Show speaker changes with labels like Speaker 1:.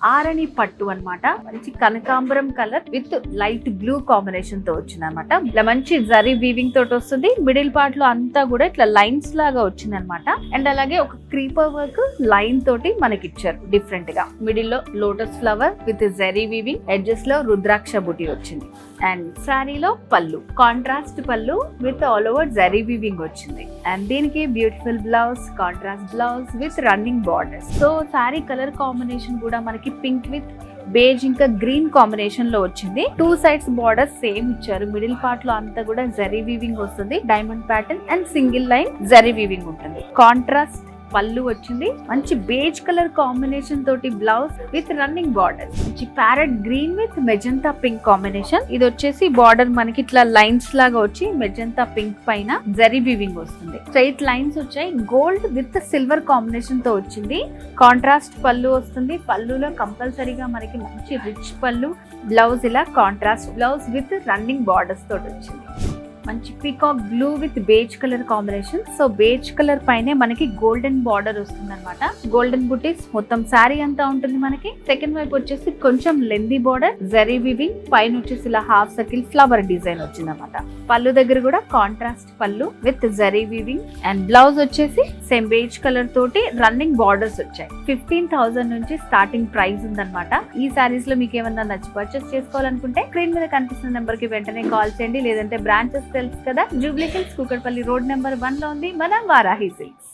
Speaker 1: ఆరణి పట్టు అన్నమాట. మంచి కనకాంబరం colour with light blue combination తో వచ్చింది అనమాట. ఇలా మంచి జరీ వీవింగ్ తోటి వస్తుంది. మిడిల్ పార్ట్ లో అంతా కూడా ఇట్లా లైన్స్ లాగా వచ్చింది అనమాట. అండ్ అలాగే ఒక క్రీపర్ వర్క్ లైన్ తోటి మనకి ఇచ్చారు డిఫరెంట్ గా. మిడిల్ లో lotus flower with zari weaving, edges లో రుద్రాక్ష బుటీ వచ్చింది. అండ్ శారీలో పళ్ళు కాంట్రాస్ట్ పళ్ళు with all over zari weaving వచ్చింది. అండ్ దీనికి beautiful blouse, contrast blouse with running borders. So sari colour combination కూడా మనకి పింక్ విత్ బేజ్ ఇంకా గ్రీన్ కాంబినేషన్ లో వచ్చింది. 2 సైడ్స్ బార్డర్స్ సేమ్ ఇచ్చారు. మిడిల్ పార్ట్ లో అంతా కూడా జరీ వీవింగ్ వస్తుంది. Diamond pattern and single line zari weaving ఉంటుంది. కాంట్రాస్ట్ పళ్ళు వచ్చింది. మంచి బేజ్ కలర్ కాంబినేషన్ తోటి బ్లౌజ్ విత్ రన్నింగ్ బార్డర్. మంచి parrot green with magenta pink combination. ఇది వచ్చేసి బార్డర్ మనకి ఇట్లా లైన్స్ లాగా వచ్చి మెజంతా పింక్ పైన జరీ వీవింగ్ వస్తుంది. స్ట్రైట్ లైన్స్ వచ్చాయి. గోల్డ్ విత్ సిల్వర్ కాంబినేషన్ తో వచ్చింది. కాంట్రాస్ట్ పళ్ళు వస్తుంది. పళ్ళులో కంపల్సరీగా మనకి మంచి రిచ్ పళ్ళు. బ్లౌజ్ ఇలా contrast blouse with running borders తోటి వచ్చింది. మంచి peacock blue with beige colour combination. So beige colour పైనే మనకి గోల్డెన్ బార్డర్ వస్తుంది అనమాట. గోల్డెన్ బుటీస్ మొత్తం శారీ అంతా ఉంటుంది మనకి. సెకండ్ వైపు వచ్చేసి కొంచెం లెందీ బార్డర్, జరీ వీవింగ్, పైన వచ్చేసి ఇలా హాఫ్ సర్కిల్ ఫ్లవర్ డిజైన్ వచ్చింది అనమాట. పళ్ళు దగ్గర కూడా కాంట్రాస్ట్ పళ్ళు with zari weaving. And blouse వచ్చేసి సేమ్ బేజ్ కలర్ తోటి రన్నింగ్ బార్డర్స్ వచ్చాయి. 15,000 నుంచి స్టార్టింగ్ ప్రైస్ ఉందన్నమాట. ఈ సారీస్ లో మీకు ఏమన్నా నచ్చి పర్చేస్ చేసుకోవాలనుకుంటే స్క్రీన్ మీద కనిపిస్తున్న నెంబర్ కి వెంటనే కాల్ చేయండి. లేదంటే బ్రాంచెస్ తెలుసు కదా, Jubilee hills, Kukatpally road number 1 లో ఉంది మన వారాహి సిల్క్స్.